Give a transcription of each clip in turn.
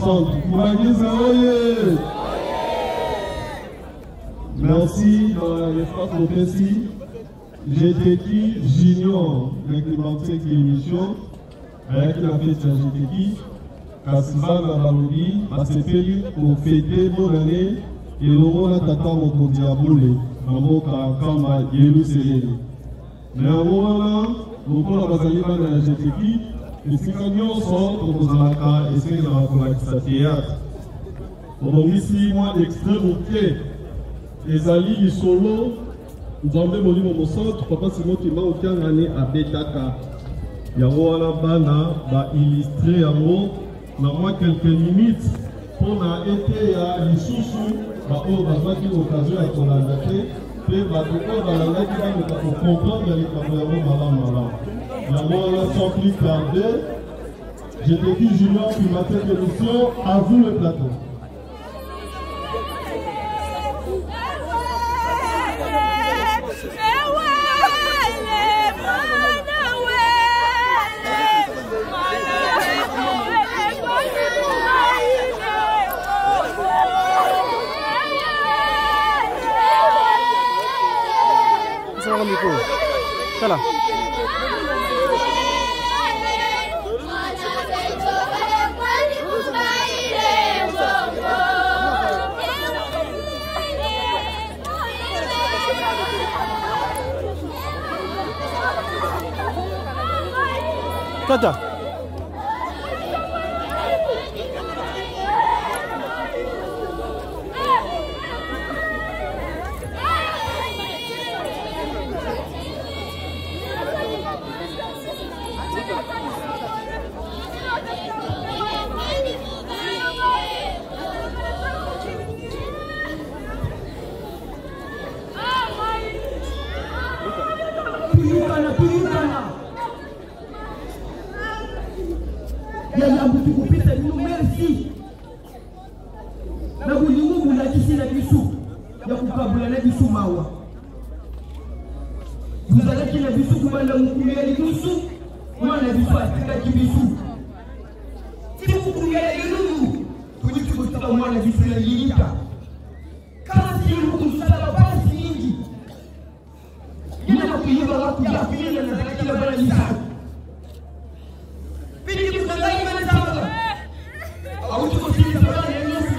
centre. Merci dans l'espace Lopesi. GTK Junior, avec le 25e émission, avec la fête de GTK, Kassibana Balogi, Basepeli pour fêter bonne année et l'Orona Tata Mokondiaboule, Mamoka Kama Yelu Selele. Mais à moment-là, nous avons la GTK, les Sikanions sont pour Kozalaka et c'est dans la théâtre. Donc ici, moi, l'extrait au pied, les alliés du solo, nous avons demandé mon centre, papa Simon qui m'a aucun année à Betaka. Yango ala bana va illustrer yango na moi quelques limites pour na été ya lisusu ba o ba qui occasion ya kolanda te pe ba ko ba la qui va nous comprendre les problèmes malam. Yango ala sans plus tarder, je te dis Junior qui m'a fait l'émission, à vous le plateau. Voilà. Tata. Merci. Na kulingu mulakisi na bisu ya kukabula na bisu mawa. Muzalaki na bisu kubanda mkumeli bisu mwana bisu atika kibisu. Timu kumeli yulu kujikuta mwana bisu ya yinka. Kasi yulu kumsala basi nyingi. Yina kuyiba watu ya kuyiba na kila bala yisa. Pindi kutangai mana sawa. Au tuko sisi bala ya nyusi.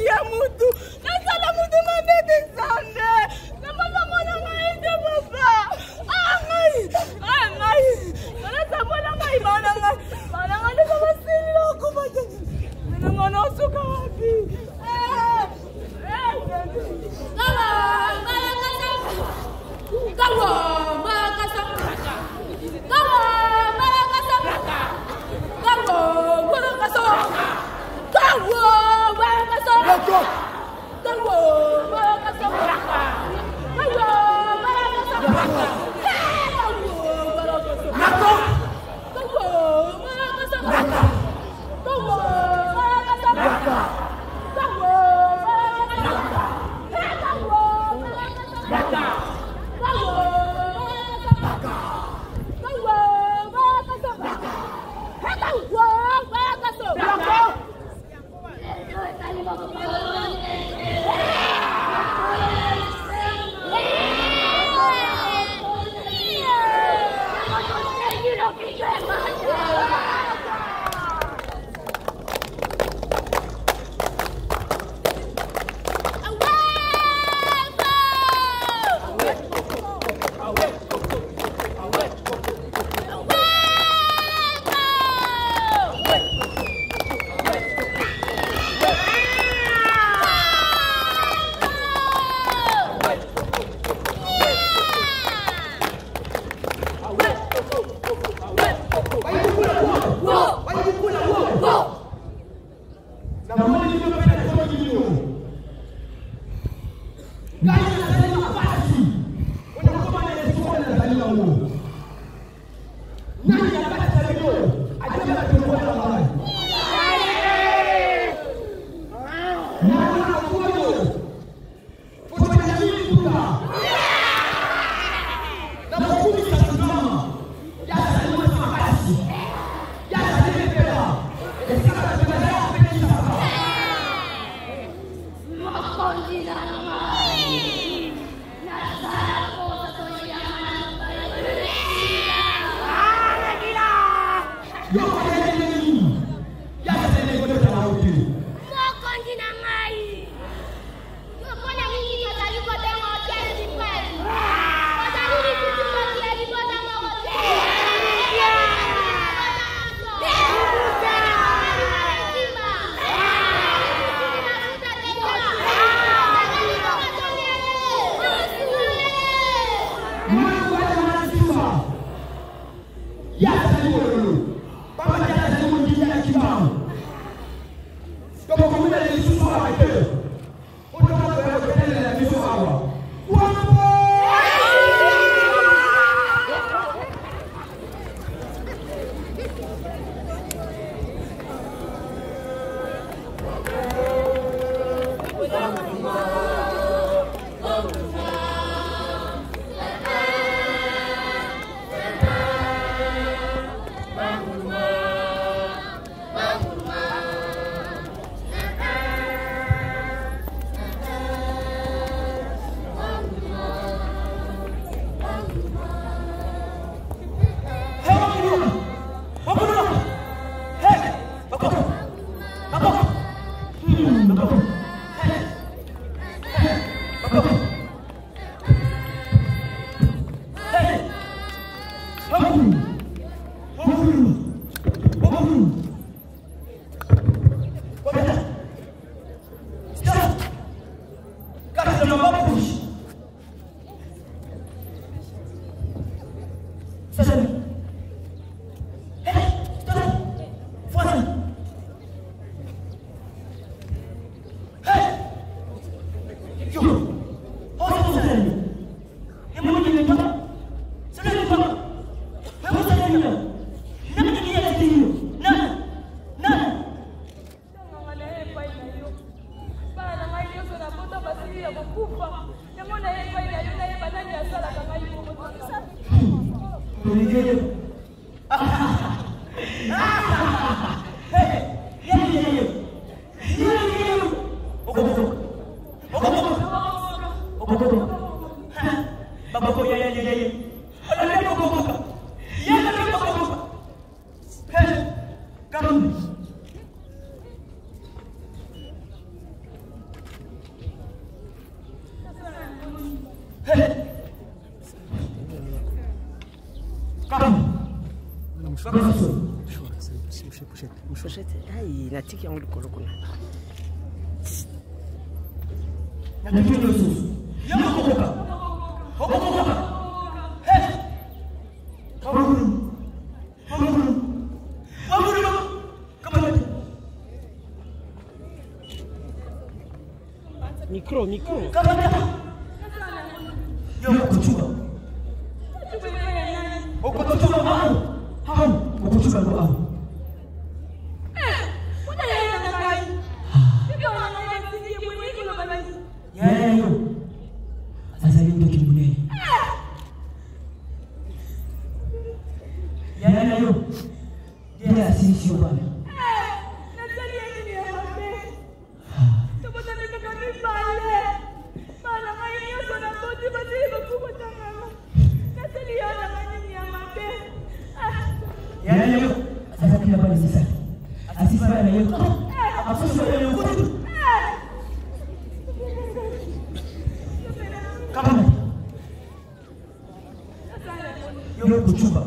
Ya Micro. Kamata. Yo kuchunga. Ukuchunga hao. Ukuchunga ndo hao. Yayo. Sasa ndio kimbuneni. Yayo. Ndio asisi bwana. Yayo. Sasa kila bwana sasa. Asisi bwana yeye. Afisa yeye kutu. Kama yo kuchumba.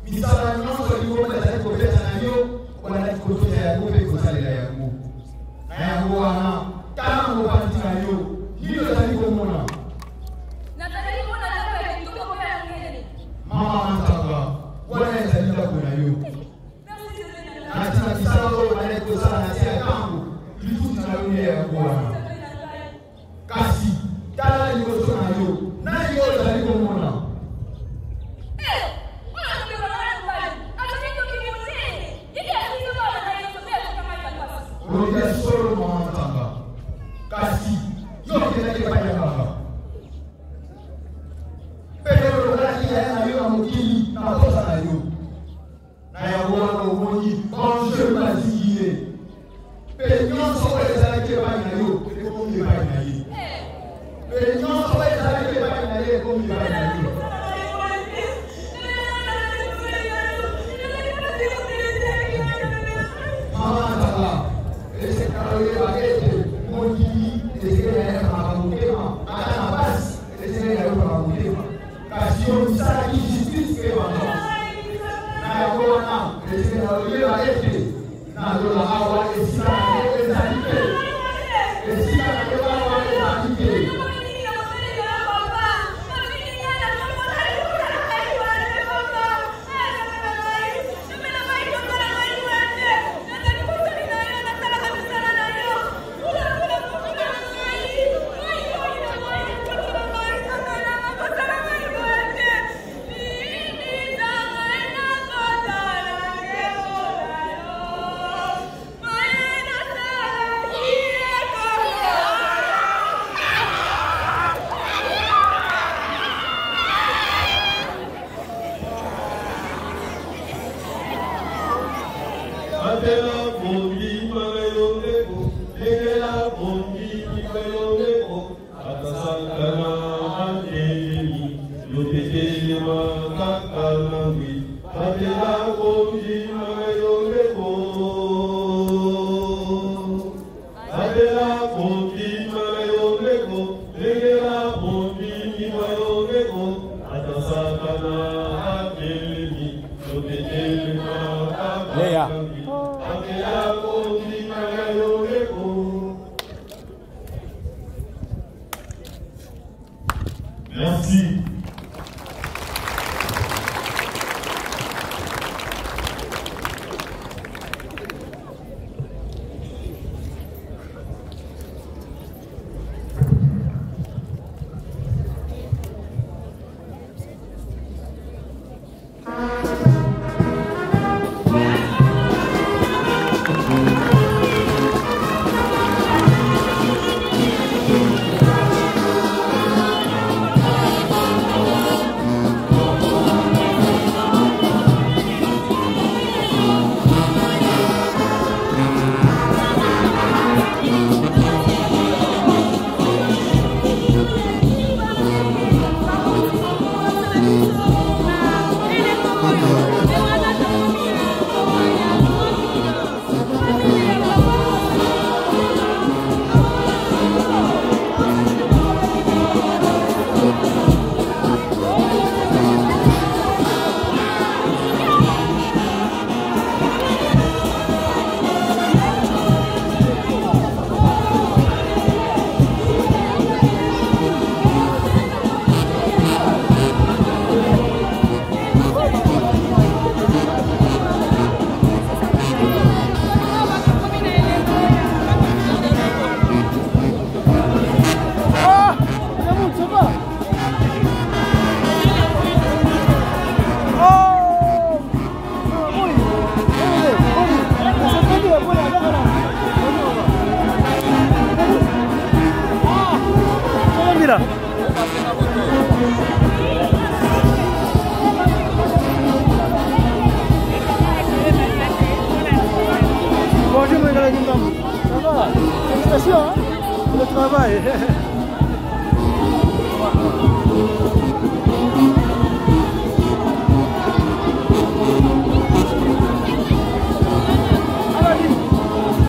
Misala nyonso yango pe kosalela yango na yango wana tango parti na yo ndio tali komona natali komona dape tuko kwa ngene mama Ntanga wana ezali ndako na yo ati na kisalo bale kosala na sia tango lifuti na yo ya yango wana kasi tala liboso na yo na yo tali komona Rodia solo mama Ntanga kasi yote na kile pale baba pero raki ya na yo mukili na kosa na yo na ya wana umonyi bonjour mazingire penyon so weza kile pale na yo ko mbe pale na yo penyon so weza kile pale na yo ko mbe pale na yo mama Ntanga ese karawe bagete monji ese ya kama mutema ana basi ese ya kama mutema kasi yo misala ki justice ke bana na ya bona ese ya bagete na lola hawa ese na ezalike ese ya hawa ezalike Merci. Bonjour, ça va? Félicitations, le travail.